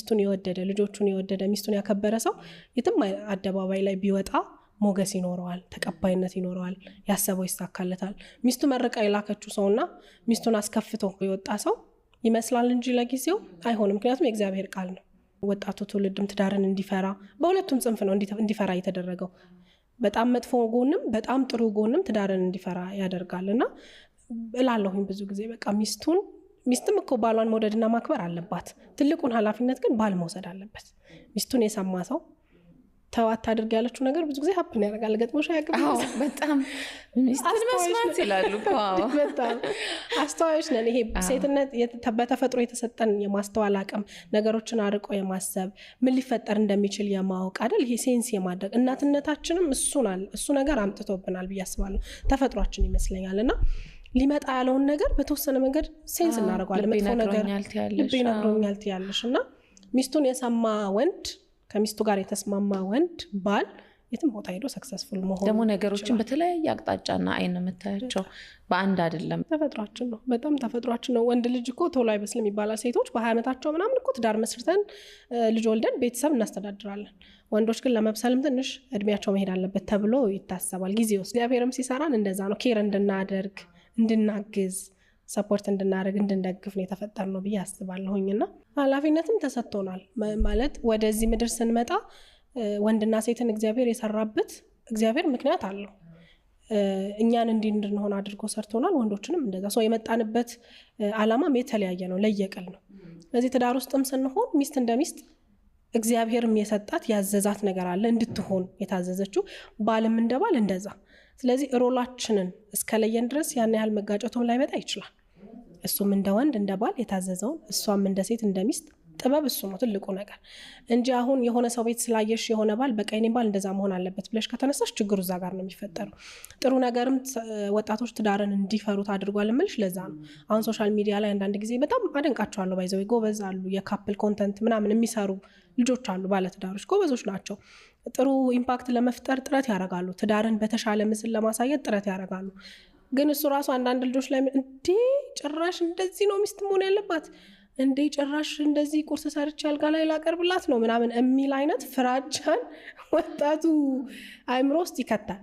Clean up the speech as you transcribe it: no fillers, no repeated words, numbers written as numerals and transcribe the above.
ሚስቱን የወደደ ልጆቹን የወደደ ሚስቱን ያከበረ ሰው የትም አደባባይ ላይ ቢወጣ ሞገስ ይኖረዋል፣ ተቀባይነት ይኖረዋል፣ ያሰበው ይሳካለታል። ሚስቱ መርቃ የላከችው ሰውና ሚስቱን አስከፍቶ የወጣ ሰው ይመስላል እንጂ ለጊዜው አይሆንም። ምክንያቱም የእግዚአብሔር ቃል ነው። ወጣቱ ትውልድም ትዳርን እንዲፈራ በሁለቱም ጽንፍ ነው እንዲፈራ የተደረገው። በጣም መጥፎ ጎንም በጣም ጥሩ ጎንም ትዳርን እንዲፈራ ያደርጋልና እላለሁኝ ብዙ ጊዜ በቃ ሚስትም እኮ ባሏን መውደድና ማክበር አለባት። ትልቁን ኃላፊነት ግን ባል መውሰድ አለበት። ሚስቱን የሰማ ሰው ተዋት አድርግ ያለችው ነገር ብዙ ጊዜ ሀፕን ያደርጋል። ገጥሞሽ ያቀበል በጣም ሚስትን መስማት ይላሉ። በጣም አስተዋዮች ነን። ይሄ ሴትነት በተፈጥሮ የተሰጠን የማስተዋል አቅም፣ ነገሮችን አርቆ የማሰብ ምን ሊፈጠር እንደሚችል የማወቅ አይደል? ይሄ ሴንስ የማድረግ እናትነታችንም እሱ ነገር አምጥቶብናል ብዬ አስባለሁ። ተፈጥሯችን ይመስለኛልና ሊመጣ ያለውን ነገር በተወሰነ መንገድ ሴንስ እናደርገዋለን። መጥፎ ነገር ልብ ይነግሮኛል ትያለሽ እና ሚስቱን የሰማ ወንድ ከሚስቱ ጋር የተስማማ ወንድ ባል የትም ቦታ ሄዶ ሰክሰስፉል መሆን ደግሞ ነገሮችን በተለያየ አቅጣጫና አይን የምታያቸው በአንድ አይደለም። ተፈጥሯችን ነው፣ በጣም ተፈጥሯችን ነው። ወንድ ልጅ እኮ ቶሎ አይበስልም ይባላል። ሴቶች በ20 ዓመታቸው ምናምን እኮ ትዳር መስርተን ልጅ ወልደን ቤተሰብ እናስተዳድራለን። ወንዶች ግን ለመብሰልም ትንሽ እድሜያቸው መሄድ አለበት ተብሎ ይታሰባል። ጊዜ ውስጥ እግዚአብሔርም ሲሰራን እንደዛ ነው። ኬር እንድናደርግ፣ እንድናግዝ፣ ሰፖርት እንድናደርግ፣ እንድንደግፍ ነው የተፈጠርነው ብዬ አስባለሁኝና ኃላፊነትም ተሰጥቶናል። ማለት ወደዚህ ምድር ስንመጣ ወንድና ሴትን እግዚአብሔር የሰራበት እግዚአብሔር ምክንያት አለው። እኛን እንድንሆን አድርጎ ሰርቶናል። ወንዶችንም እንደዛ። ሰው የመጣንበት ዓላማም የተለያየ ነው፣ ለየቅል ነው። ስለዚህ ትዳር ውስጥም ስንሆን ሚስት እንደ ሚስት እግዚአብሔርም የሰጣት ያዘዛት ነገር አለ እንድትሆን የታዘዘችው፣ ባልም እንደ ባል እንደዛ። ስለዚህ ሮላችንን እስከለየን ድረስ ያን ያህል መጋጨቱም ላይመጣ ይችላል። እሱም እንደ ወንድ እንደ ባል የታዘዘውን፣ እሷም እንደ ሴት እንደ ሚስት። ጥበብ እሱ ነው ትልቁ ነገር እንጂ አሁን የሆነ ሰው ቤት ስላየሽ የሆነ ባል በቃ የኔ ባል እንደዛ መሆን አለበት ብለሽ ከተነሳሽ ችግሩ እዛ ጋር ነው የሚፈጠረው። ጥሩ ነገርም ወጣቶች ትዳርን እንዲፈሩት አድርጓል እምልሽ ለዛ ነው። አሁን ሶሻል ሚዲያ ላይ አንዳንድ ጊዜ በጣም አደንቃቸዋለሁ። ባይዘው ጎበዝ አሉ፣ የካፕል ኮንተንት ምናምን የሚሰሩ ልጆች አሉ፣ ባለትዳሮች ጎበዞች ናቸው። ጥሩ ኢምፓክት ለመፍጠር ጥረት ያደርጋሉ። ትዳርን በተሻለ ምስል ለማሳየት ጥረት ያደርጋሉ። ግን እሱ ራሱ አንዳንድ ልጆች ላይ እንዴ ጭራሽ እንደዚህ ነው ሚስት መሆን ያለባት፣ እንዴ ጭራሽ እንደዚህ ቁርስ ሰርቼ አልጋ ላይ ላቀርብላት ነው ምናምን የሚል አይነት ፍራቻን ወጣቱ አእምሮ ውስጥ ይከታል።